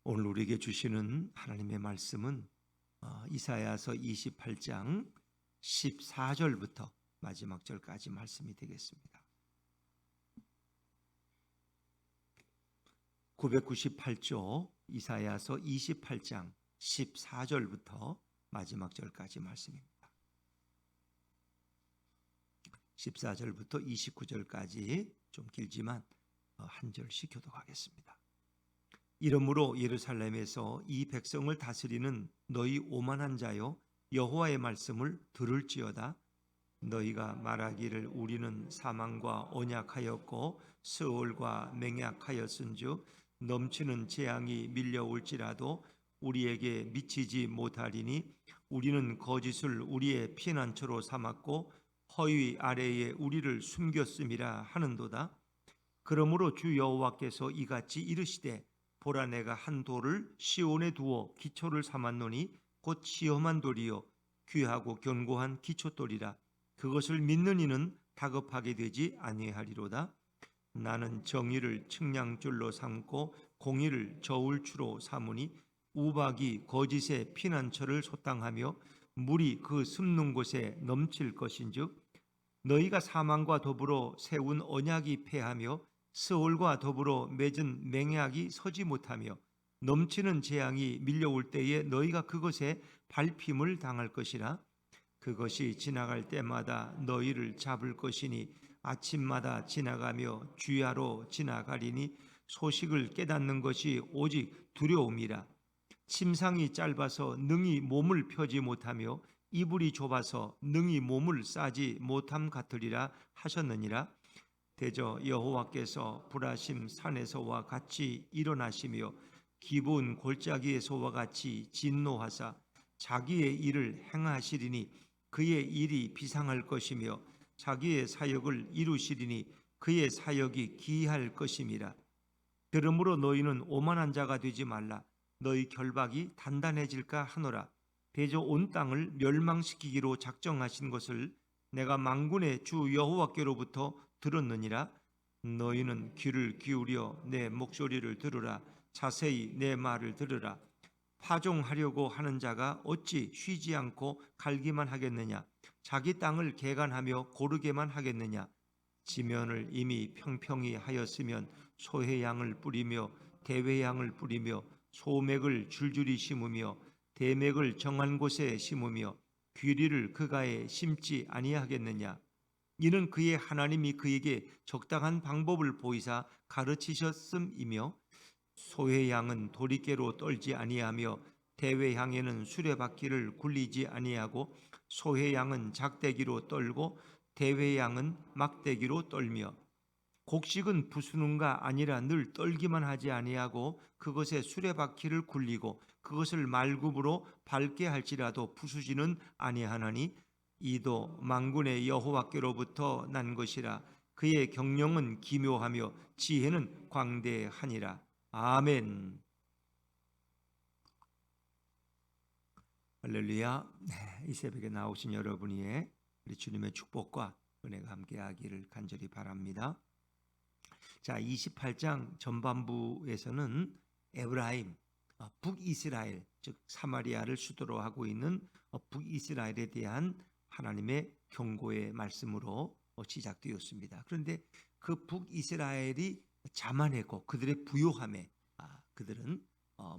오늘 우리에게 주시는 하나님의 말씀은 이사야서 28장 14절부터 마지막 절까지 말씀이 되겠습니다. 998조 이사야서 28장 14절부터 마지막 절까지 말씀입니다. 14절부터 29절까지 좀 길지만 한 절씩 교독하겠습니다. 이러므로 예루살렘에서 이 백성을 다스리는 너희 오만한 자여, 여호와의 말씀을 들을지어다. 너희가 말하기를 우리는 사망과 언약하였고 스올과 맹약하였은즉 넘치는 재앙이 밀려올지라도 우리에게 미치지 못하리니 우리는 거짓을 우리의 피난처로 삼았고 허위 아래에 우리를 숨겼음이라 하는도다. 그러므로 주 여호와께서 이같이 이르시되 보라, 내가 한 돌을 시온에 두어 기초를 삼았노니 곧 시험한 돌이요 귀하고 견고한 기초돌이라. 그것을 믿는 이는 다급하게 되지 아니하리로다. 나는 정의를 측량줄로 삼고 공의를 저울추로 삼으니 우박이 거짓의 피난처를 소탕하며 물이 그 숨는 곳에 넘칠 것인즉 너희가 사망과 더불어 세운 언약이 패하며 스올과 더불어 맺은 맹약이 서지 못하며 넘치는 재앙이 밀려올 때에 너희가 그것에 밟힘을 당할 것이라. 그것이 지나갈 때마다 너희를 잡을 것이니 아침마다 지나가며 주야로 지나가리니 소식을 깨닫는 것이 오직 두려움이라. 침상이 짧아서 능히 몸을 펴지 못하며 이불이 좁아서 능히 몸을 싸지 못함 같으리라 하셨느니라. 대저 여호와께서 불하심 산에서와 같이 일어나시며 기브온 골짜기에서와 같이 진노하사 자기의 일을 행하시리니 그의 일이 비상할 것이며 자기의 사역을 이루시리니 그의 사역이 기이할 것임이라. 그러므로 너희는 오만한 자가 되지 말라. 너희 결박이 단단해질까 하노라. 대저 온 땅을 멸망시키기로 작정하신 것을 내가 만군의 주 여호와께로부터 들었느니라. 너희는 귀를 기울여 내 목소리를 들으라. 자세히 내 말을 들으라. 파종하려고 하는 자가 어찌 쉬지 않고 갈기만 하겠느냐? 자기 땅을 개간하며 고르게만 하겠느냐? 지면을 이미 평평히 하였으면 소해양을 뿌리며 대회양을 뿌리며 소맥을 줄줄이 심으며 대맥을 정한 곳에 심으며 귀리를 그가에 심지 아니하겠느냐? 이는 그의 하나님이 그에게 적당한 방법을 보이사 가르치셨음이며 소해양은 도리깨로 떨지 아니하며 대회양에는 수레바퀴를 굴리지 아니하고 소해양은 작대기로 떨고 대회양은 막대기로 떨며 곡식은 부수는가 아니라 늘 떨기만 하지 아니하고 그것에 수레바퀴를 굴리고 그것을 말굽으로 밟게 할지라도 부수지는 아니하나니 이도 만군의 여호와께로부터 난 것이라. 그의 경영은 기묘하며 지혜는 광대하니라. 아멘. 할렐루야. 이 새벽에 나오신 여러분 위에 우리 주님의 축복과 은혜가 함께하기를 간절히 바랍니다. 자, 28장 전반부에서는 에브라임, 북이스라엘, 즉 사마리아를 수도로 하고 있는 북이스라엘에 대한 하나님의 경고의 말씀으로 시작되었습니다. 그런데 그 북이스라엘이 자만했고 그들의 부요함에 그들은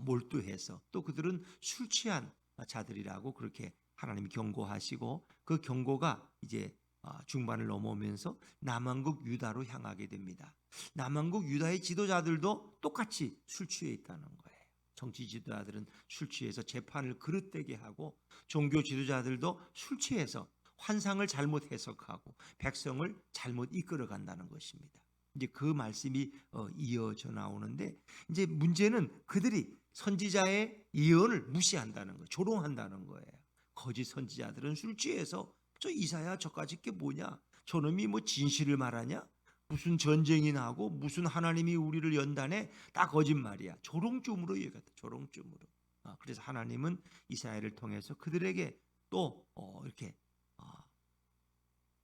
몰두해서 또 그들은 술 취한 자들이라고 그렇게 하나님이 경고하시고 그 경고가 이제 중반을 넘어오면서 남왕국 유다로 향하게 됩니다. 남왕국 유다의 지도자들도 똑같이 술 취해 있다는 거예요. 정치 지도자들은 술 취해서 재판을 그릇되게 하고 종교 지도자들도 술 취해서 환상을 잘못 해석하고 백성을 잘못 이끌어 간다는 것입니다. 이제 그 말씀이 이어져 나오는데 이제 문제는 그들이 선지자의 예언을 무시한다는 거예요. 조롱한다는 거예요. 거짓 선지자들은 술 취해서 저 이사야 저까지 게 뭐냐? 저놈이 뭐 진실을 말하냐? 무슨 전쟁이 나고 무슨 하나님이 우리를 연단해? 다 거짓말이야. 조롱쯤으로 얘기했다. 조롱쯤으로. 그래서 하나님은 이사야를 통해서 그들에게 또 이렇게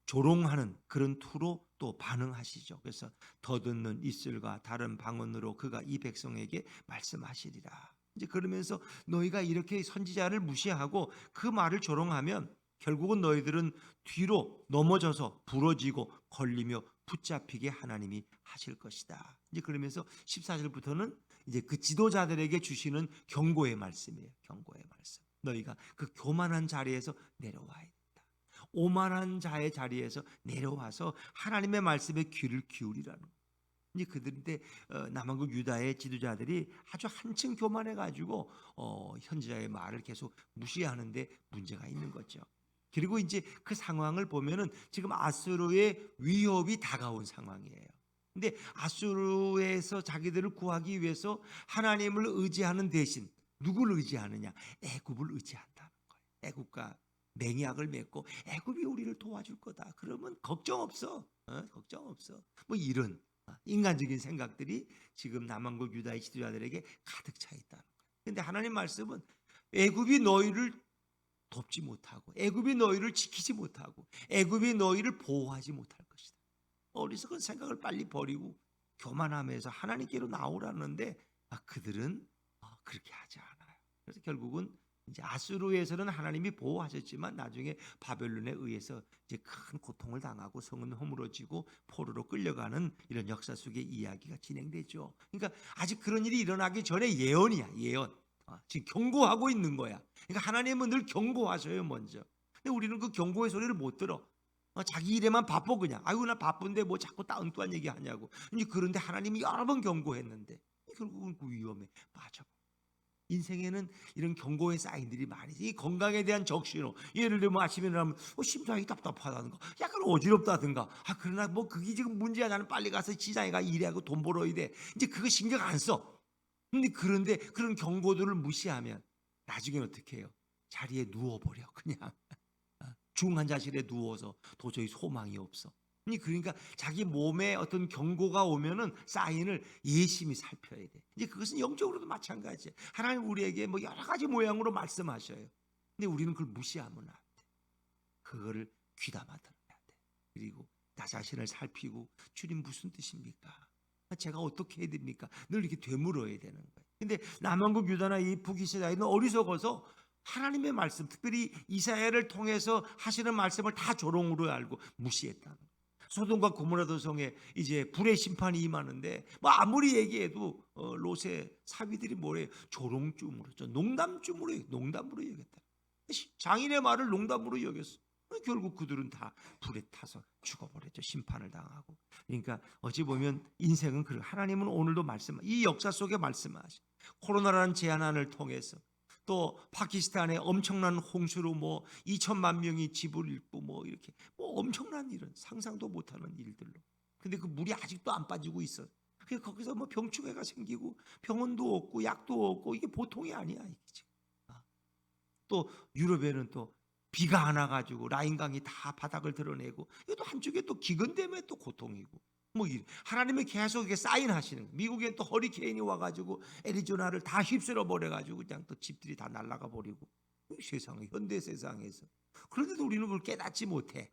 조롱하는 그런 투로 또 반응하시죠. 그래서 더 듣는 이슬과 다른 방언으로 그가 이 백성에게 말씀하시리라. 이제 그러면서 너희가 이렇게 선지자를 무시하고 그 말을 조롱하면 결국은 너희들은 뒤로 넘어져서 부러지고 걸리며 붙잡히게 하나님이 하실 것이다. 이제 그러면서 14절부터는 이제 그 지도자들에게 주시는 경고의 말씀이에요. 경고의 말씀. 너희가 그 교만한 자리에서 내려와야 된다. 오만한 자의 자리에서 내려와서 하나님의 말씀에 귀를 기울이라는 거예요. 이제 그들인데 남한국 유다의 지도자들이 아주 한층 교만해 가지고 현지자의 말을 계속 무시하는데 문제가 있는 거죠. 그리고 이제 그 상황을 보면은 지금 아수르의 위협이 다가온 상황이에요. 근데 아수르에서 자기들을 구하기 위해서 하나님을 의지하는 대신 누구를 의지하느냐? 애굽을 의지한다는 거예요. 애굽과 맹약을 맺고 애굽이 우리를 도와줄 거다. 그러면 걱정 없어. 걱정 없어. 뭐 이런 인간적인 생각들이 지금 남한국 유다의 지도자들에게 가득 차 있다는 거예요. 근데 하나님 말씀은 애굽이 너희를 돕지 못하고 애굽이 너희를 지키지 못하고 애굽이 너희를 보호하지 못할 것이다. 어리석은 생각을 빨리 버리고 교만함에서 하나님께로 나오라는데 그들은 그렇게 하지 않아요. 그래서 결국은 이제 아수르에서는 하나님이 보호하셨지만 나중에 바벨론에 의해서 이제 큰 고통을 당하고 성은 허물어지고 포로로 끌려가는 이런 역사 속의 이야기가 진행되죠. 그러니까 아직 그런 일이 일어나기 전에 예언이야, 예언. 지금 경고하고 있는 거야. 그러니까 하나님은 늘 경고하셔요, 먼저. 근데 우리는 그 경고의 소리를 못 들어. 자기 일에만 바빠 그냥. 아이고 나 바쁜데 뭐 자꾸 엉뚱한 얘기 하냐고. 이제 그런데 하나님이 여러 번 경고했는데 결국은 그 위험에 빠져. 인생에는 이런 경고의 사인들이 많이 있어요. 이 건강에 대한 적신호. 예를 들면 아침에 일어나면 심장이 답답하다든가 약간 어지럽다든가 그러나 뭐 그게 지금 문제야. 나는 빨리 가서 시장에 가 일하고 돈 벌어야 돼. 이제 그거 신경 안 써. 그런데 그런 경고들을 무시하면 나중에 어떻게 해요? 자리에 누워버려. 그냥 중환자실에 누워서 도저히 소망이 없어. 그러니까 자기 몸에 어떤 경고가 오면은 사인을 예심히 살펴야 돼. 이제 그것은 영적으로도 마찬가지예요. 하나님 우리에게 뭐 여러 가지 모양으로 말씀하셔요. 근데 우리는 그걸 무시하면 안 돼. 그거를 귀담아 들어야 돼. 그리고 나 자신을 살피고 주님 무슨 뜻입니까? 제가 어떻게 해야 됩니까? 늘 이렇게 되물어야 되는 거예요. 근데 남한국 유다나 이 북이스라엘은 어리석어서 하나님의 말씀, 특별히 이사야를 통해서 하시는 말씀을 다 조롱으로 알고 무시했다는 거예요. 소돔과 고모라 도성에 이제 불의 심판이 임하는데 뭐 아무리 얘기해도 롯의 사위들이 뭐래요? 조롱쯤으로, 농담쯤으로 여겼다. 장인의 말을 농담으로 여겼어. 결국 그들은 다 불에 타서 죽어버렸죠. 심판을 당하고. 그러니까 어찌 보면 인생은 그래. 하나님은 오늘도 이 역사 속에 말씀하시. 코로나라는 재난을 통해서 또 파키스탄의 엄청난 홍수로 뭐 2천만 명이 집을 잃고 뭐 이렇게 뭐 엄청난 일은 상상도 못하는 일들로. 근데 그 물이 아직도 안 빠지고 있어. 그래서 거기서 뭐 병충해가 생기고 병원도 없고 약도 없고 이게 보통이 아니야 이게 지금. 또 유럽에는 또 비가 안 와가지고 라인강이 다 바닥을 드러내고 이것도 한쪽에 또 기근 때문에 또 고통이고 뭐 하나님이 계속 이게 사인하시는 거예요. 미국에 또 허리케인이 와가지고 애리조나를 다 휩쓸어 버려가지고 그냥 또 집들이 다 날아가 버리고 세상에 현대 세상에서 그런데도 우리는 그걸 깨닫지 못해.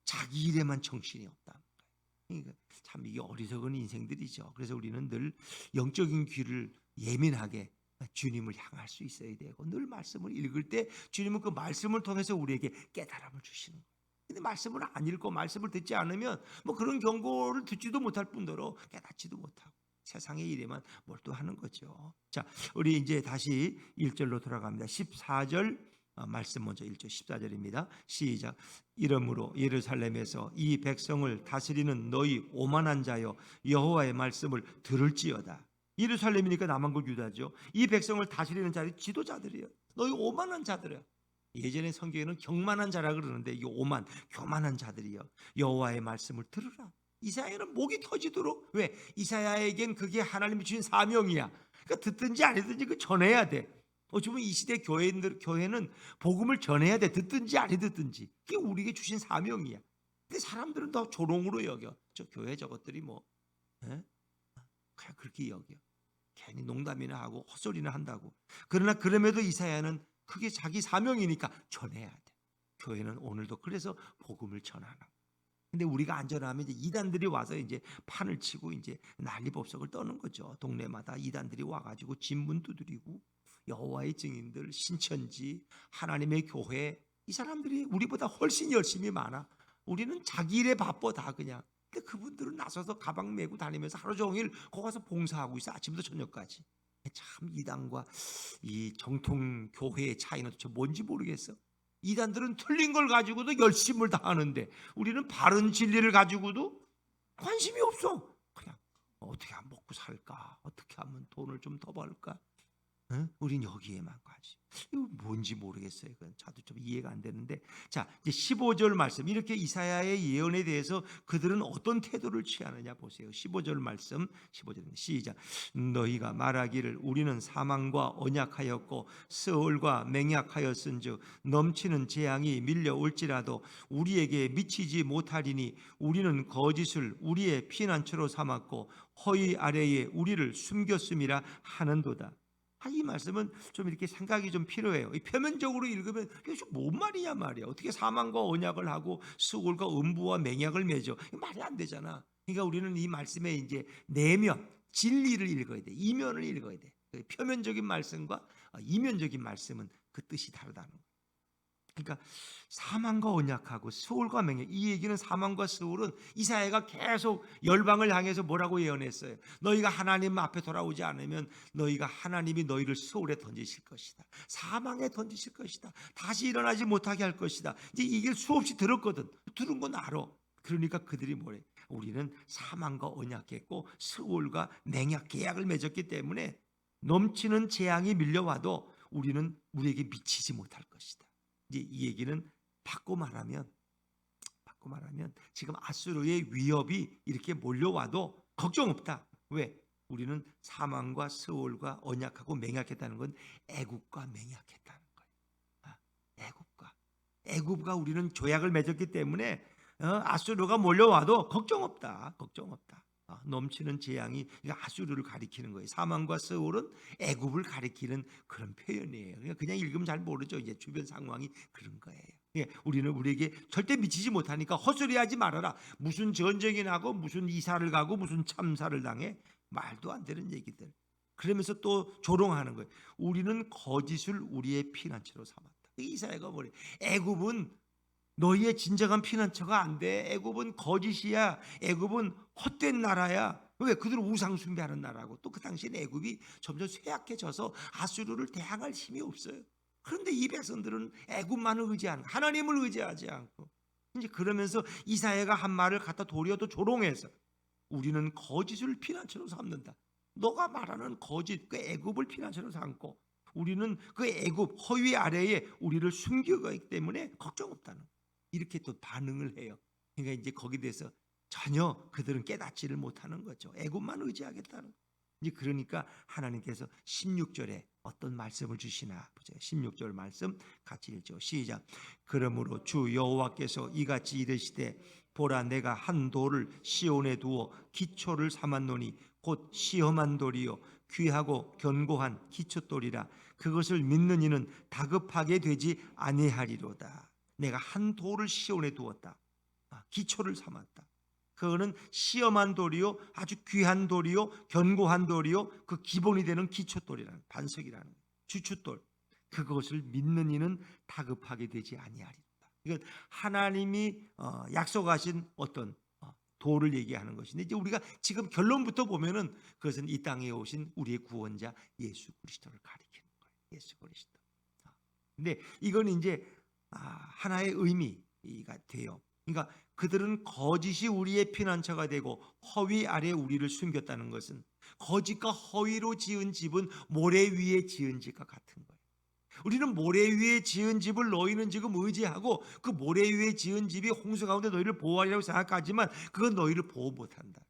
자기 일에만 정신이 없다는 거예요. 그러니까 참 이게 어리석은 인생들이죠. 그래서 우리는 늘 영적인 귀를 예민하게 주님을 향할 수 있어야 되고 늘 말씀을 읽을 때 주님은 그 말씀을 통해서 우리에게 깨달음을 주시는 거예요. 근데 말씀을 안 읽고 말씀을 듣지 않으면 뭐 그런 경고를 듣지도 못할 뿐더러 깨닫지도 못하고 세상의 일에만 몰두하는 거죠. 자, 우리 이제 다시 1절로 돌아갑니다. 14절 말씀 먼저 1절 14절입니다. 시작. 이러므로 예루살렘에서 이 백성을 다스리는 너희 오만한 자여 여호와의 말씀을 들을지어다. 예루살렘이니까 남한국 유다죠. 이 백성을 다스리는 자들이 지도자들이에요. 너희 오만한 자들이야. 예전에 성경에는 경만한 자라 그러는데 이게 교만한 자들이요. 여호와의 말씀을 들으라. 이사야는 목이 터지도록. 왜? 이사야에겐 그게 하나님이 주신 사명이야. 그러니까 듣든지 안 듣든지 그 전해야 돼. 어쩌면 이 시대 교회는 복음을 전해야 돼. 듣든지 안 듣든지. 그게 우리에게 주신 사명이야. 근데 사람들은 더 조롱으로 여겨. 저 교회 저것들이 뭐 그냥 그렇게 여겨. 괜히 농담이나 하고 헛소리나 한다고. 그러나 그럼에도 이사야는 그게 자기 사명이니까 전해야 돼. 교회는 오늘도 그래서 복음을 전하는. 근데 우리가 안전하면 이제 이단들이 와서 이제 판을 치고 이제 난리법석을 떠는 거죠. 동네마다 이단들이 와가지고 진문 두드리고 여호와의 증인들, 신천지, 하나님의 교회, 이 사람들이 우리보다 훨씬 열심히 많아. 우리는 자기 일에 바빠 다 그냥. 근데 그분들은 나서서 가방 메고 다니면서 하루 종일 거기 가서 봉사하고 있어. 아침부터 저녁까지. 참 이단과 이 정통 교회의 차이는 도대체 뭔지 모르겠어. 이단들은 틀린 걸 가지고도 열심을 다하는데 우리는 바른 진리를 가지고도 관심이 없어. 그냥 어떻게 하면 먹고 살까? 어떻게 하면 돈을 좀 더 벌까? 응? 우린 여기에만 관심. 이거 뭔지 모르겠어요. 그건 저도 좀 이해가 안 되는데. 자, 이제 15절 말씀. 이렇게 이사야의 예언에 대해서 그들은 어떤 태도를 취하느냐 보세요. 15절 말씀. 15절 시작. 너희가 말하기를 우리는 사망과 언약하였고 스올과 맹약하였은즉 넘치는 재앙이 밀려올지라도 우리에게 미치지 못하리니 우리는 거짓을 우리의 피난처로 삼았고 허위 아래에 우리를 숨겼음이라 하는도다. 이 말씀은 좀 이렇게 생각이 좀 필요해요. 표면적으로 읽으면 이게 뭔 말이냐 말이야. 어떻게 사망과 언약을 하고 수골과 음부와 맹약을 맺어? 말이 안 되잖아. 그러니까 우리는 이 말씀의 이제 내면 진리를 읽어야 돼. 이면을 읽어야 돼. 표면적인 말씀과 이면적인 말씀은 그 뜻이 다르다는 거예요. 그러니까 사망과 언약하고 스올과 맹약, 이 얘기는 사망과 스올은 이사야가 계속 열방을 향해서 뭐라고 예언했어요. 너희가 하나님 앞에 돌아오지 않으면 너희가 하나님이 너희를 스올에 던지실 것이다. 사망에 던지실 것이다. 다시 일어나지 못하게 할 것이다. 이제 이게 수없이 들었거든. 들은 건 알아. 그러니까 그들이 뭐래? 우리는 사망과 언약했고 스올과 맹약 계약을 맺었기 때문에 넘치는 재앙이 밀려와도 우리는 우리에게 미치지 못할 것이다. 이제 이 얘기는 바꿔 말하면 지금 아수르의 위협이 이렇게 몰려와도 걱정 없다. 왜? 우리는 사망과 스올과 언약하고 맹약했다는 건 애굽과 맹약했다는 거예요. 애굽과 우리는 조약을 맺었기 때문에 아수르가 몰려와도 걱정 없다. 넘치는 재앙이 아수르를 가리키는 거예요. 사망과 스올은 애굽을 가리키는 그런 표현이에요. 그냥 읽으면 잘 모르죠. 이제 주변 상황이 그런 거예요. 우리는 우리에게 절대 미치지 못하니까 헛소리하지 말아라. 무슨 전쟁이 나고 무슨 이사를 가고 무슨 참사를 당해 말도 안 되는 얘기들. 그러면서 또 조롱하는 거예요. 우리는 거짓을 우리의 피난처로 삼았다. 이사야가 뭐래? 애굽은 너희의 진정한 피난처가 안 돼. 애굽은 거짓이야. 애굽은 헛된 나라야. 왜? 그들은 우상 숭배하는 나라고. 또 그 당시에 애굽이 점점 쇠약해져서 아수르를 대항할 힘이 없어요. 그런데 이 백성들은 애굽만을 의지하는, 하나님을 의지하지 않고 이제 그러면서 이사야가 한 말을 갖다 도리어 또 조롱해서 우리는 거짓을 피난처로 삼는다. 너가 말하는 거짓, 그 애굽을 피난처로 삼고 우리는 그 애굽 허위 아래에 우리를 숨겨가기 때문에 걱정 없다는 거예요. 이렇게 또 반응을 해요. 그러니까 이제 거기에 대해서 전혀 그들은 깨닫지를 못하는 거죠. 애굽만 의지하겠다는 거예요. 이제 그러니까 하나님께서 16절에 어떤 말씀을 주시나 보세요. 16절 말씀 같이 읽죠. 시작. 그러므로 주 여호와께서 이같이 이르시되 보라 내가 한 돌을 시온에 두어 기초를 삼았노니 곧 시험한 돌이요 귀하고 견고한 기초돌이라. 그것을 믿는 이는 다급하게 되지 아니하리로다. 내가 한 돌을 시온에 두었다. 기초를 삼았다. 그거는 시험한 돌이요 아주 귀한 돌이요 견고한 돌이요 그 기본이 되는 기초돌이라는 반석이라는 주춧돌. 그것을 믿는 이는 다급하게 되지 아니하리로다. 이건 하나님이 약속하신 어떤 돌을 얘기하는 것인데 이제 우리가 지금 결론부터 보면은 그것은 이 땅에 오신 우리의 구원자 예수 그리스도를 가리키는 거예요. 예수 그리스도. 근데 이건 이제 하나의 의미가 돼요. 그러니까 그들은 거짓이 우리의 피난처가 되고 허위 아래 우리를 숨겼다는 것은 거짓과 허위로 지은 집은 모래 위에 지은 집과 같은 거예요. 우리는 모래 위에 지은 집을 너희는 지금 의지하고 그 모래 위에 지은 집이 홍수 가운데 너희를 보호하리라고 생각하지만 그건 너희를 보호 못한다.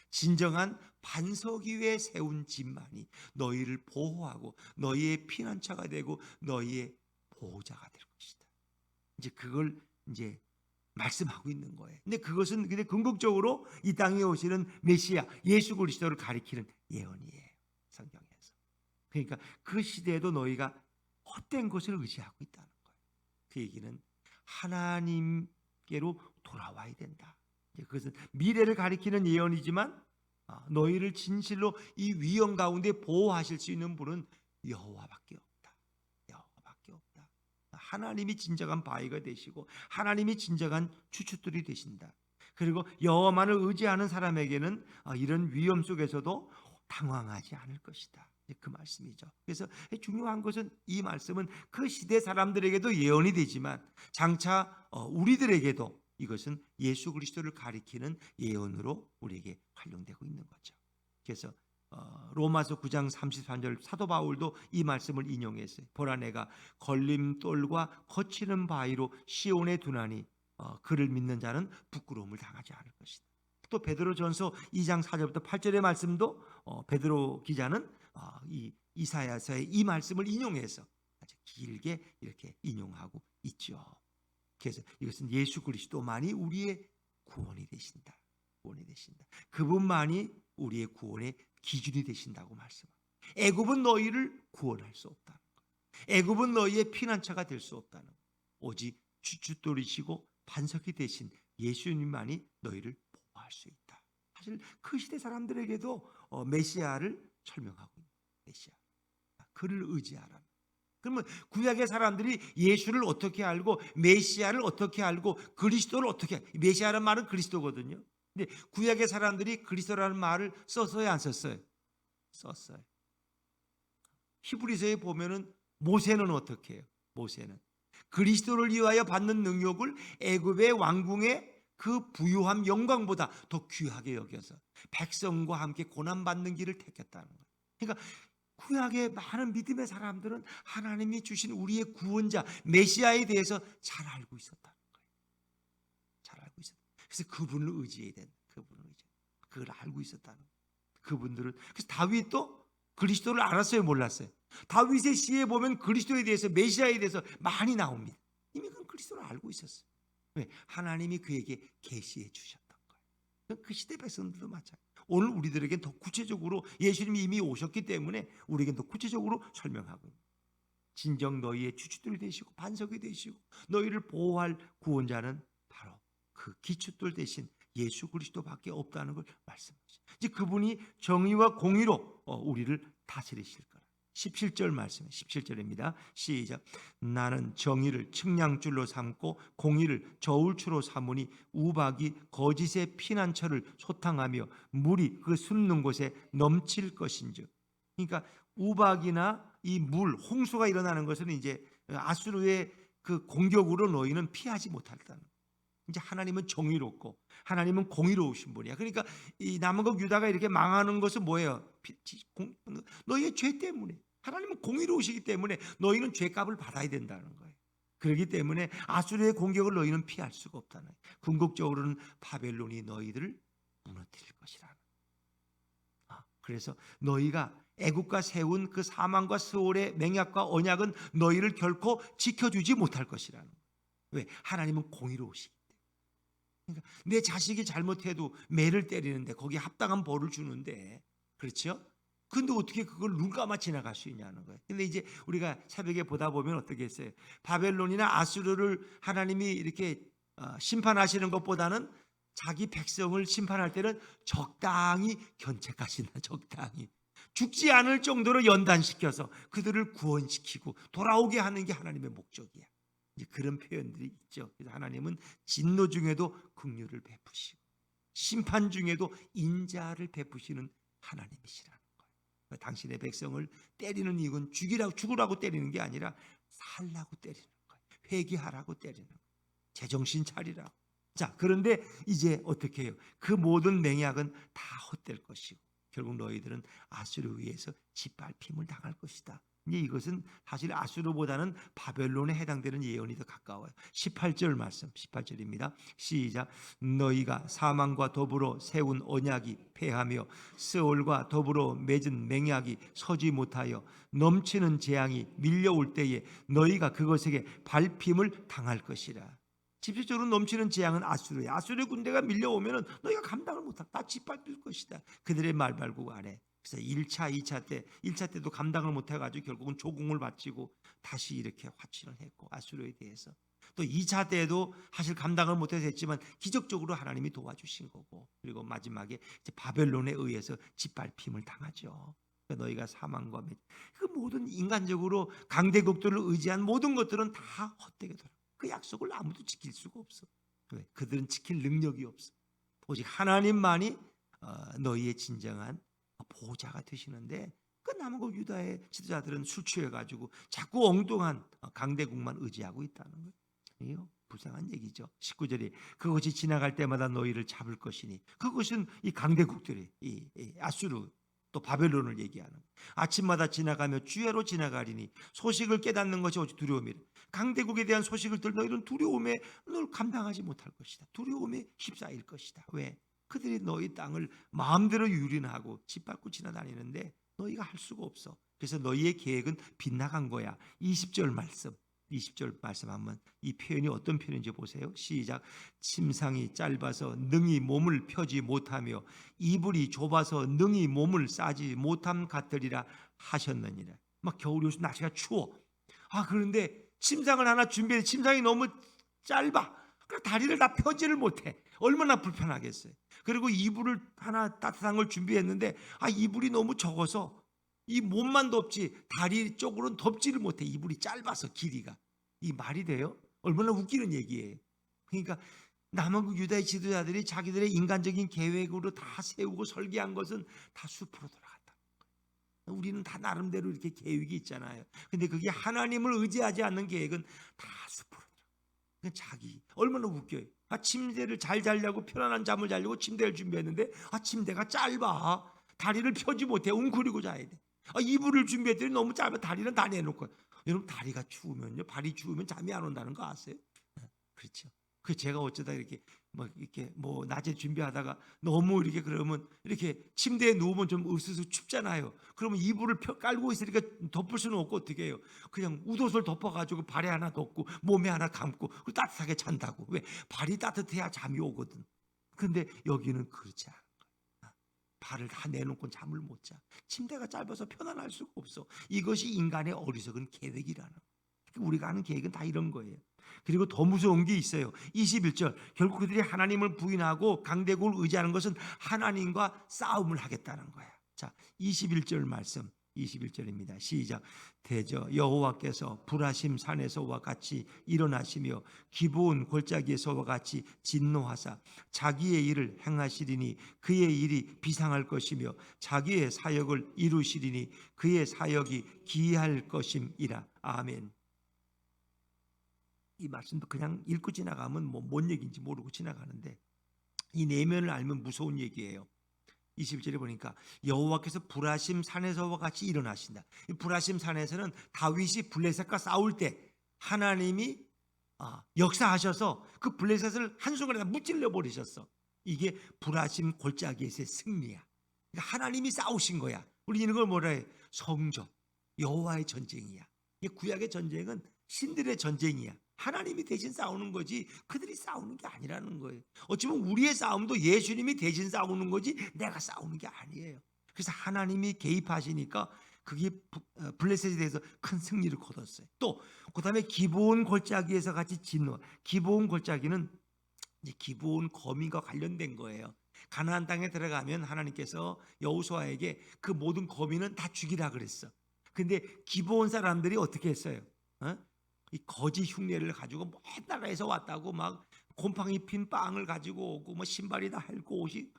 진정한 반석 위에 세운 집만이 너희를 보호하고 너희의 피난처가 되고 너희의 보호자가 될 것이다. 이제 그걸 이제 말씀하고 있는 거예요. 근데 그것은 근데 궁극적으로 이 땅에 오시는 메시아 예수 그리스도를 가리키는 예언이에요. 성경에서. 그러니까 그 시대에도 너희가 헛된 것을 의지하고 있다는 거예요. 그 얘기는 하나님께로 돌아와야 된다. 그것은 미래를 가리키는 예언이지만 너희를 진실로 이 위험 가운데 보호하실 수 있는 분은 여호와밖에 없다. 여호와밖에 없다. 하나님이 진정한 바위가 되시고 하나님이 진정한 추추들이 되신다. 그리고 여호와만을 의지하는 사람에게는 이런 위험 속에서도 당황하지 않을 것이다. 그 말씀이죠. 그래서 중요한 것은 이 말씀은 그 시대 사람들에게도 예언이 되지만 장차 우리들에게도 이것은 예수 그리스도를 가리키는 예언으로 우리에게 활용되고 있는 거죠. 그래서 로마서 9장 33절 사도 바울도 이 말씀을 인용했어요. 보라 내가 걸림돌과 거치는 바위로 시온에 두나니 그를 믿는 자는 부끄러움을 당하지 않을 것이다. 또 베드로전서 2장 4절부터 8절의 말씀도 베드로 기자는 이 이사야서의 이 말씀을 인용해서 아주 길게 이렇게 인용하고 있죠. 그래서 이것은 예수 그리스도만이 우리의 구원이 되신다. 구원이 되신다. 그분만이 우리의 구원의 기준이 되신다고 말씀합니다. 애굽은 너희를 구원할 수 없다는 것. 애굽은 너희의 피난처가 될 수 없다는 것. 오직 주춧돌이시고 반석이 되신 예수님만이 너희를 보호할 수 있다. 사실 그 시대 사람들에게도 메시아를 설명하고 있는 메시아. 그를 의지하라. 그러면 구약의 사람들이 예수를 어떻게 알고 메시아를 어떻게 알고 그리스도를 어떻게 메시아라는 말은 그리스도거든요. 근데 구약의 사람들이 그리스도라는 말을 썼어요, 안 썼어요? 썼어요. 히브리서에 보면은 모세는 어떻게 해요? 모세는 그리스도를 위하여 받는 능력을 애굽의 왕궁의 그 부유함 영광보다 더 귀하게 여겨서 백성과 함께 고난받는 길을 택했다는 거예요. 그러니까 구약의 많은 믿음의 사람들은 하나님이 주신 우리의 구원자 메시아에 대해서 잘 알고 있었다는 거예요. 잘 알고 있었다. 그래서 그분을 의지해야 된다. 그분을 의지해. 그걸 알고 있었다는 거예요. 그분들은 그래서 다윗도 그리스도를 알았어요, 몰랐어요? 다윗의 시에 보면 그리스도에 대해서 메시아에 대해서 많이 나옵니다. 이미 그 그리스도를 알고 있었어요. 왜? 하나님이 그에게 계시해 주셨던 거예요. 그 시대 백성들도 마찬가지예요. 오늘 우리들에게 더 구체적으로 예수님이 이미 오셨기 때문에 우리에게 더 구체적으로 설명하고 있습니다. 진정 너희의 주춧돌이 되시고 반석이 되시고 너희를 보호할 구원자는 바로 그 기춧돌 대신 예수 그리스도밖에 없다는 걸 말씀하시죠. 이제 그분이 정의와 공의로 우리를 다스리실 거라. 17절 말씀, 17절입니다. 시작. 나는 정의를 측량줄로 삼고 공의를 저울추로 삼으니 우박이 거짓의 피난처를 소탕하며 물이 그 숨는 곳에 넘칠 것인즉. 그러니까 우박이나 이 물, 홍수가 일어나는 것은 이제 아수르의 그 공격으로 너희는 피하지 못한다는 거예요. 이제 하나님은 정의롭고 하나님은 공의로우신 분이야. 그러니까 이 남은국 유다가 이렇게 망하는 것은 뭐예요? 너희의 죄 때문에. 하나님은 공의로우시기 때문에 너희는 죄값을 받아야 된다는 거예요. 그렇기 때문에 아수르의 공격을 너희는 피할 수가 없다는 거예요. 궁극적으로는 바벨론이 너희들을 무너뜨릴 것이라는 거예요. 그래서 너희가 애국가 세운 그 사망과 스올의 맹약과 언약은 너희를 결코 지켜주지 못할 것이라는 거예요. 왜? 하나님은 공의로우시기 때문에. 그러니까 내 자식이 잘못해도 매를 때리는데 거기에 합당한 벌을 주는데, 그렇죠? 근데 어떻게 그걸 눈 감아 지나갈 수 있냐는 거예요. 근데 이제 우리가 새벽에 보다 보면 어떻게 했어요? 바벨론이나 아수르를 하나님이 이렇게 심판하시는 것보다는 자기 백성을 심판할 때는 적당히 견책하신다. 적당히 죽지 않을 정도로 연단시켜서 그들을 구원시키고 돌아오게 하는 게 하나님의 목적이야. 이제 그런 표현들이 있죠. 그래서 하나님은 진노 중에도 긍휼을 베푸시고 심판 중에도 인자를 베푸시는 하나님이시라는 거예요. 당신의 백성을 때리는 이유는 죽으라고 때리는 게 아니라 살라고 때리는 거예요. 회개하라고 때리는 거예요. 제정신 차리라고. 자, 그런데 이제 어떻게 해요? 그 모든 맹약은 다 헛될 것이고 결국 너희들은 아수르에 의해서 짓밟힘을 당할 것이다. 이제 이것은 사실 아수르보다는 바벨론에 해당되는 예언이 더 가까워요. 18절 말씀, 18절입니다. 시작. 너희가 사망과 더불어 세운 언약이 패하며 스올과 더불어 맺은 맹약이 서지 못하여 넘치는 재앙이 밀려올 때에 너희가 그것에게 밟힘을 당할 것이라. 집시적으로 넘치는 재앙은 아수르야. 아수르의 군대가 밀려오면 너희가 감당을 못한다. 다 짓밟힐 것이다. 그들의 말발굽 안에. 그래서 1차, 2차 때도 감당을 못해가지고 결국은 조공을 바치고 다시 이렇게 화친을 했고 아수르에 대해서 또 2차 때도 사실 감당을 못해서 했지만 기적적으로 하나님이 도와주신 거고, 그리고 마지막에 이제 바벨론에 의해서 짓밟힘을 당하죠. 그러니까 너희가 사망과 그 모든 인간적으로 강대국들을 의지한 모든 것들은 다 헛되게 돌아. 그 약속을 아무도 지킬 수가 없어. 왜? 그들은 지킬 능력이 없어. 오직 하나님만이 너희의 진정한 보호자가 되시는데, 그 남하고 유다의 지도자들은 술 취해가지고 자꾸 엉뚱한 강대국만 의지하고 있다는 거예요. 이거 불쌍한 얘기죠. 19절에 그것이 지나갈 때마다 너희를 잡을 것이니, 그것은 이 강대국들이 이 아수르 또 바벨론을 얘기하는 거예요. 아침마다 지나가며 주야로 지나가리니 소식을 깨닫는 것이 오직 두려움이라. 강대국에 대한 소식을 들 너희는 두려움에 널 감당하지 못할 것이다. 두려움에 휩싸일 것이다. 왜? 그들이 너희 땅을 마음대로 유린하고 짓밟고 지나다니는데 너희가 할 수가 없어. 그래서 너희의 계획은 빗나간 거야. 20절 말씀 한번, 이 표현이 어떤 표현인지 보세요. 시작. 침상이 짧아서 능히 몸을 펴지 못하며 이불이 좁아서 능히 몸을 싸지 못함 같으리라 하셨느니라. 막 겨울이 오서 날씨가 추워. 그런데 침상을 하나 준비해, 침상이 너무 짧아. 다리를 다 펴지를 못해. 얼마나 불편하겠어요. 그리고 이불을 하나 따뜻한 걸 준비했는데 이불이 너무 적어서 이 몸만 덥지 다리 쪽으로는 덮지를 못해. 이불이 짧아서 길이가. 이 말이 돼요? 얼마나 웃기는 얘기예요. 그러니까 남한국 유다의 지도자들이 자기들의 인간적인 계획으로 다 세우고 설계한 것은 다 숲으로 돌아갔다. 우리는 다 나름대로 이렇게 계획이 있잖아요. 근데 그게 하나님을 의지하지 않는 계획은 다 숲으로 돌아가. 자기 얼마나 웃겨요. 침대를 잘 자려고, 편안한 잠을 자려고 침대를 준비했는데 침대가 짧아. 다리를 펴지 못해. 웅크리고 자야 돼. 이불을 준비했더니 너무 짧아. 다리는 다 내놓고. 여러분, 다리가 추우면요, 발이 추우면 잠이 안 온다는 거 아세요? 그렇죠. 그 제가 어쩌다 이렇게 낮에 준비하다가 너무 이렇게 그러면 이렇게 침대에 누우면 좀 으스스 춥잖아요. 그러면 이불을 깔고 있으니까 덮을 수는 없고 어떻게 해요? 그냥 웃옷을 덮어가지고 발에 하나 덮고 몸에 하나 감고 그리고 따뜻하게 잔다고. 왜? 발이 따뜻해야 잠이 오거든. 근데 여기는 그렇지 않아. 발을 다 내놓고 잠을 못 자. 침대가 짧아서 편안할 수가 없어. 이것이 인간의 어리석은 계획이라는 거예요. 우리가 하는 계획은 다 이런 거예요. 그리고 더 무서운 게 있어요. 21절, 결국 그들이 하나님을 부인하고 강대국을 의지하는 것은 하나님과 싸움을 하겠다는 거야. 자, 21절 말씀, 21절입니다. 시작. 대저 여호와께서 불하심 산에서와 같이 일어나시며 기브온 골짜기에서와 같이 진노하사 자기의 일을 행하시리니 그의 일이 비상할 것이며 자기의 사역을 이루시리니 그의 사역이 기이할 것임이라. 아멘. 이 말씀도 그냥 읽고 지나가면 뭔 얘기인지 모르고 지나가는데 이 내면을 알면 무서운 얘기예요. 20절에 보니까 여호와께서 불하심 산에서와 같이 일어나신다. 이 불하심 산에서는 다윗이 블레셋과 싸울 때 하나님이 역사하셔서 그 블레셋을 한순간에 다 무찔러 버리셨어. 이게 불하심 골짜기에서의 승리야. 그러니까 하나님이 싸우신 거야. 우리 이걸 뭐라 해? 성전, 여호와의 전쟁이야. 이 구약의 전쟁은 신들의 전쟁이야. 하나님이 대신 싸우는 거지 그들이 싸우는 게 아니라는 거예요. 어찌보면 우리의 싸움도 예수님이 대신 싸우는 거지 내가 싸우는 게 아니에요. 그래서 하나님이 개입하시니까 그게 블레셋에 대해서 큰 승리를 거뒀어요. 또 그다음에 기브온 골짜기에서 같이 진노. 기브온 골짜기는 이제 기브온 거민과 관련된 거예요. 가나안 땅에 들어가면 하나님께서 여호수아에게 그 모든 거민은 다 죽이라 그랬어. 근데 기브온 사람들이 어떻게 했어요? 이 거짓 흉내를 가지고 먼 나라에서 왔다고 막 곰팡이 핀 빵을 가지고 오고 신발이 다 핥고 옷이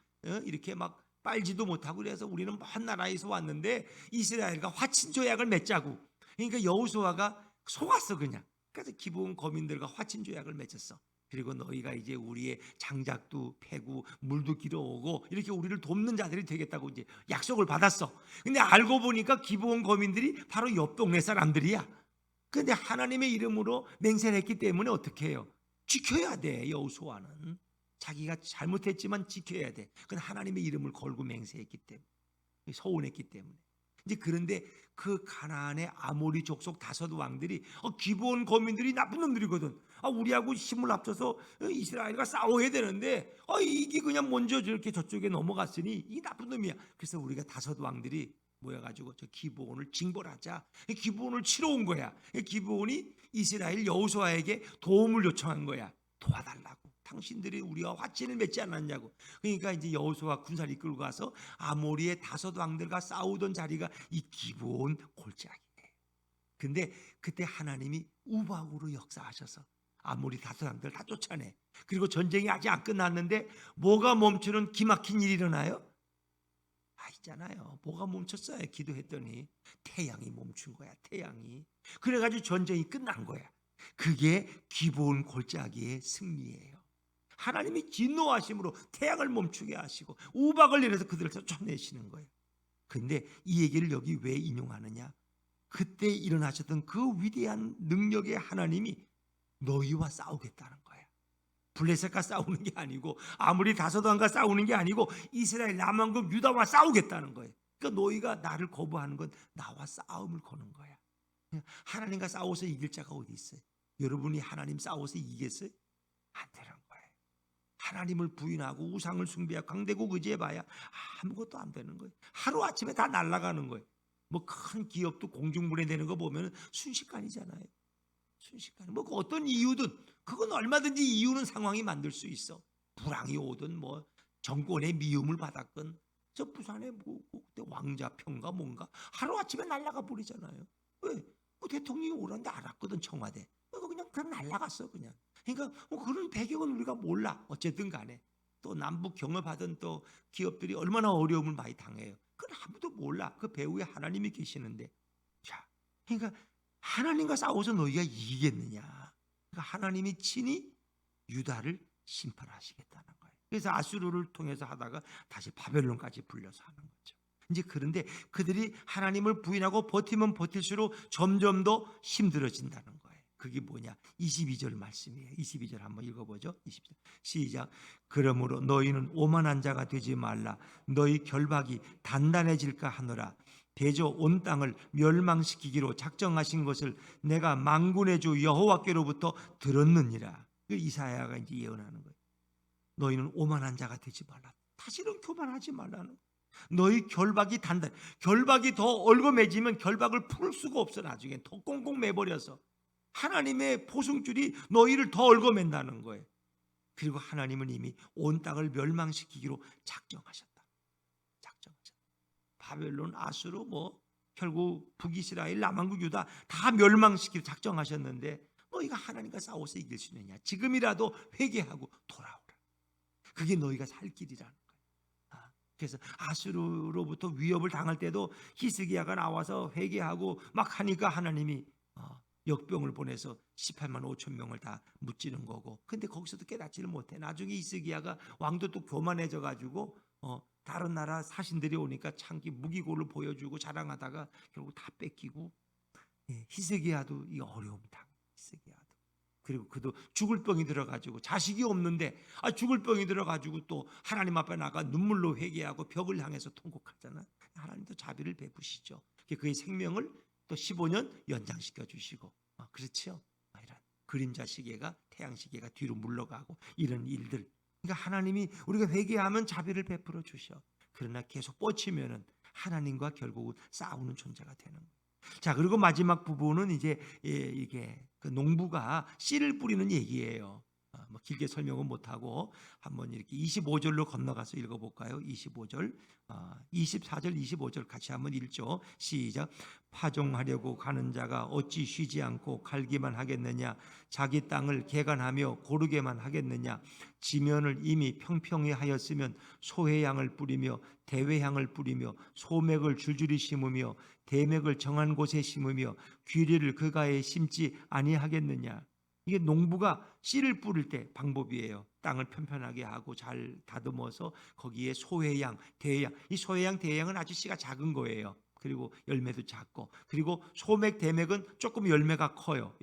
이렇게 막 빨지도 못하고, 그래서 우리는 먼 나라에서 왔는데 이스라엘과 화친 조약을 맺자고. 그러니까 여호수아가 속았어 그냥. 그래서 기브온 거민들과 화친 조약을 맺었어. 그리고 너희가 이제 우리의 장작도 패고 물도 길어오고 이렇게 우리를 돕는 자들이 되겠다고 이제 약속을 받았어. 근데 알고 보니까 기브온 거민들이 바로 옆 동네 사람들이야. 그런데 하나님의 이름으로 맹세를 했기 때문에 어떻게 해요? 지켜야 돼. 여호수아는 자기가 잘못했지만 지켜야 돼. 그건 하나님의 이름을 걸고 맹세했기 때문에, 서운했기 때문에. 이제 그런데 그 가나안의 아모리 족속 5 왕들이 기브온 거민들이 나쁜 놈들이거든. 우리하고 힘을 합쳐서 이스라엘과 싸워야 되는데 이게 그냥 먼저 저렇게 저쪽에 넘어갔으니 이 나쁜 놈이야. 그래서 우리가 5 왕들이 모여가지고 저 기브온을 징벌하자. 기브온을 치러 온 거야. 기브온이 이스라엘 여호수아에게 도움을 요청한 거야. 도와달라고. 당신들이 우리와 화친을 맺지 않았냐고. 그러니까 이제 여호수아 군사를 이끌고 가서 아모리의 다섯 왕들과 싸우던 자리가 이 기브온 골짜기에. 근데 그때 하나님이 우박으로 역사하셔서 아모리 다섯 왕들 다 쫓아내. 그리고 전쟁이 아직 안 끝났는데 뭐가 멈추는 기막힌 일이 일어나요? 있잖아요. 뭐가 멈췄어요? 기도했더니 태양이 멈춘 거야. 태양이. 그래가지고 전쟁이 끝난 거야. 그게 기브온 골짜기의 승리예요. 하나님이 진노하심으로 태양을 멈추게 하시고 우박을 내려서 그들을 쫓아내시는 거예요. 근데 이 얘기를 여기 왜 인용하느냐? 그때 일어나셨던 그 위대한 능력의 하나님이 너희와 싸우겠다는 거예요. 블레셋과 싸우는 게 아니고 아무리 다섯 왕과 싸우는 게 아니고 이스라엘 남왕국 유다와 싸우겠다는 거예요. 그러니까 너희가 나를 거부하는 건 나와 싸움을 거는 거야. 하나님과 싸워서 이길 자가 어디 있어요? 여러분이 하나님 싸워서 이기겠어요? 안 되는 거예요. 하나님을 부인하고 우상을 숭배하고 강대국 의지해봐야 아무것도 안 되는 거예요. 하루아침에 다 날아가는 거예요. 뭐 큰 기업도 공중분해되는 거 보면 순식간이잖아요. 순식간에 뭐 어떤 이유든 그건 얼마든지 이유는 상황이 만들 수 있어. 불황이 오든 뭐 정권의 미움을 받았건 저 부산에 뭐 그때 왕자평가 뭔가 하루아침에 날아가 버리잖아요. 왜? 그 대통령이 오라는데 알았거든. 청와대 그냥 날아갔어 그냥. 그러니까 그런 배경은 우리가 몰라. 어쨌든 간에 또 남북 경협하던 또 기업들이 얼마나 어려움을 많이 당해요. 그건 아무도 몰라. 그 배후에 하나님이 계시는데. 자, 그러니까 하나님과 싸워서 너희가 이기겠느냐? 그러니까 하나님이 친히 유다를 심판하시겠다는 거예요. 그래서 아수르를 통해서 하다가 다시 바벨론까지 불려서 하는 거죠. 이제 그런데 그들이 하나님을 부인하고 버티면 버틸수록 점점 더 힘들어진다는 거예요. 그게 뭐냐? 22절 말씀이에요. 22절 한번 읽어보죠. 22절 시작. 그러므로 너희는 오만한 자가 되지 말라. 너희 결박이 단단해질까 하노라. 대저 온 땅을 멸망시키기로 작정하신 것을 내가 만군의 주 여호와께로부터 들었느니라. 이사야가 이제 예언하는 거예요. 너희는 오만한 자가 되지 말라. 다시는 교만하지 말라는 거예요. 너희 결박이 단단. 결박이 더 얽어매지면 결박을 풀 수가 없어. 나중에 더 꽁꽁 매버려서 하나님의 포승줄이 너희를 더 얽어맨다는 거예요. 그리고 하나님은 이미 온 땅을 멸망시키기로 작정하셨다. 바벨론, 아수르 뭐 결국 북이스라엘, 남왕국 유다 다 멸망시키기로 작정하셨는데 너희가 하나님과 싸워서 이길 수 있느냐? 지금이라도 회개하고 돌아오라. 그게 너희가 살 길이라는 거예요. 그래서 아수르로부터 위협을 당할 때도 히스기야가 나와서 회개하고 막 하니까 하나님이 역병을 보내서 18만 5천 명을 다 무찌른 거고. 근데 거기서도 깨닫지를 못해. 나중에 히스기야가 왕도 또 교만해져 가지고 다른 나라 사신들이 오니까 창기 무기고를 보여주고 자랑하다가 결국 다 뺏기고. 히스기야도 이 어려움 당. 히스기야도. 그리고 그도 죽을 병이 들어가지고 자식이 없는데 죽을 병이 들어가지고 또 하나님 앞에 나가 눈물로 회개하고 벽을 향해서 통곡하잖아. 하나님도 자비를 베푸시죠. 그의 생명을 또 15년 연장시켜 주시고. 그렇죠. 이런 그림자 시계가 태양 시계가 뒤로 물러가고 이런 일들. 그러니까 하나님이 우리가 회개하면 자비를 베풀어 주셔. 그러나 계속 뻗치면은 하나님과 결국은 싸우는 존재가 되는 거예요. 자, 그리고 마지막 부분은 이제 이게 그 농부가 씨를 뿌리는 얘기예요. 뭐 길게 설명은 못하고 한번 이렇게 25절로 건너가서 읽어볼까요? 25절, 24절, 25절 같이 한번 읽죠. 시작. 파종하려고 가는 자가 어찌 쉬지 않고 갈기만 하겠느냐? 자기 땅을 개간하며 고르게만 하겠느냐? 지면을 이미 평평히 하였으면 소회향을 뿌리며 대회향을 뿌리며 소맥을 줄줄이 심으며 대맥을 정한 곳에 심으며 귀리를 그가에 심지 아니하겠느냐? 이게 농부가 씨를 뿌릴 때 방법이에요. 땅을 편편하게 하고 잘 다듬어서 거기에 소회향, 대회향. 이 소회향, 대회향은 아주 씨가 작은 거예요. 그리고 열매도 작고. 그리고 소맥, 대맥은 조금 열매가 커요.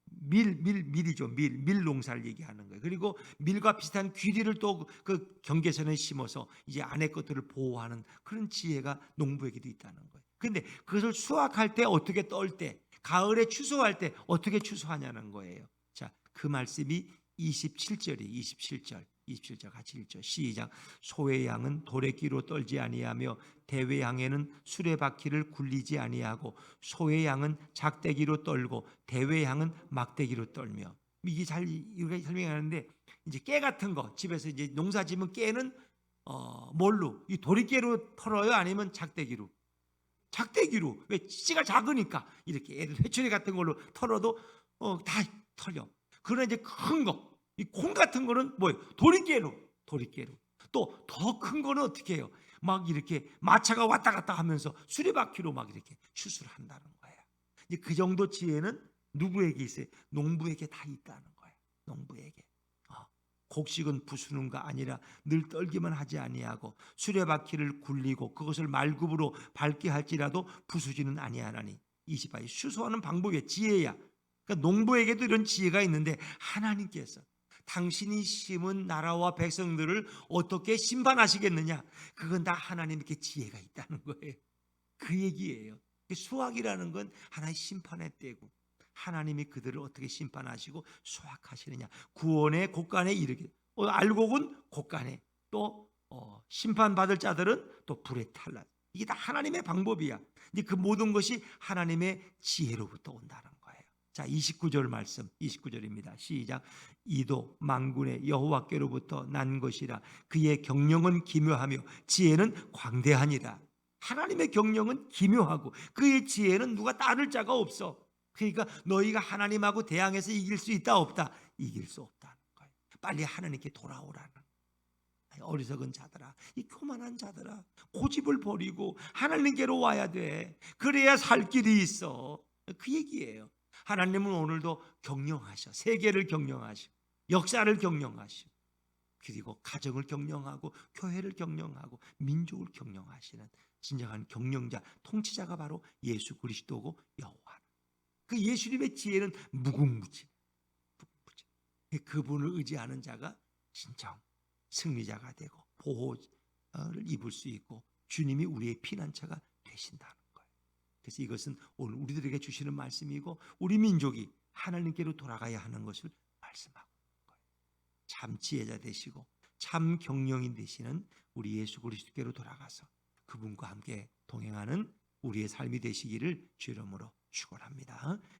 밀이죠. 밀 농사를 얘기하는 거예요. 그리고 밀과 비슷한 귀리를 또 그 경계선에 심어서 이제 안에 것들을 보호하는 그런 지혜가 농부에게도 있다는 거예요. 근데 그것을 수확할 때 어떻게 떨 때, 가을에 추수할 때 어떻게 추수하냐는 거예요. 자, 그 말씀이 27절이 27절. 27절 같이 읽죠. 시작. 소의 양은 도래끼로 떨지 아니하며 대회 양에는 수레바퀴를 굴리지 아니하고 소의 양은 작대기로 떨고 대회 양은 막대기로 떨며. 이게 잘 이렇게 설명하는데 이제 깨 같은 거 집에서 이제 농사 지면 깨는 뭘로? 이 도리깨로 털어요? 아니면 작대기로? 작대기로. 왜? 씨가 작으니까 이렇게 애들 회초리 같은 걸로 털어도 다 털려. 그러나 이제 큰 거, 이 콩 같은 거는 뭐예요? 도리깨로. 또 더 큰 거는 어떻게 해요? 막 이렇게 마차가 왔다 갔다 하면서 수레바퀴로 막 이렇게 추수를 한다는 거예요. 이제 그 정도 지혜는 누구에게 있어요? 농부에게 다 있다는 거예요. 농부에게. 곡식은 부수는가 아니라 늘 떨기만 하지 아니하고 수레바퀴를 굴리고 그것을 말굽으로 밟게 할지라도 부수지는 아니하나니. 28. 수소하는 방법이 지혜야. 그러니까 농부에게도 이런 지혜가 있는데 하나님께서 당신이 심은 나라와 백성들을 어떻게 심판하시겠느냐? 그건 다 하나님께 지혜가 있다는 거예요. 그 얘기예요. 수확이라는 건 하나의 심판의 때고 하나님이 그들을 어떻게 심판하시고 수확하시느냐. 구원의 곳간에 이르게 알곡은 곳간에 또 심판받을 자들은 또 불에 탈락. 이게 다 하나님의 방법이야. 이제 그 모든 것이 하나님의 지혜로부터 온다는 거예요. 자, 29절 말씀, 29절입니다. 시작. 이도 만군의 여호와께로부터 난 것이라. 그의 경영은 기묘하며 지혜는 광대하니라. 하나님의 경영은 기묘하고 그의 지혜는 누가 따를 자가 없어. 그러니까 너희가 하나님하고 대항해서 이길 수 있다 없다? 이길 수 없다는 거예요. 빨리 하나님께 돌아오라는 거예요. 어리석은 자들아, 이 교만한 자들아, 고집을 버리고 하나님께로 와야 돼. 그래야 살 길이 있어. 그 얘기예요. 하나님은 오늘도 경영하셔. 세계를 경영하시고 역사를 경영하시고 그리고 가정을 경영하고 교회를 경영하고 민족을 경영하시는 진정한 경영자, 통치자가 바로 예수 그리스도고 여호와. 그 예수님의 지혜는 무궁무진. 그분을 의지하는 자가 진정 승리자가 되고 보호를 입을 수 있고 주님이 우리의 피난처가 되신다는 거예요. 그래서 이것은 오늘 우리들에게 주시는 말씀이고 우리 민족이 하나님께로 돌아가야 하는 것을 말씀하고 있는 거예요. 참 지혜자 되시고 참 경영인 되시는 우리 예수 그리스도께로 돌아가서 그분과 함께 동행하는 우리의 삶이 되시기를 주 이름으로 축원합니다.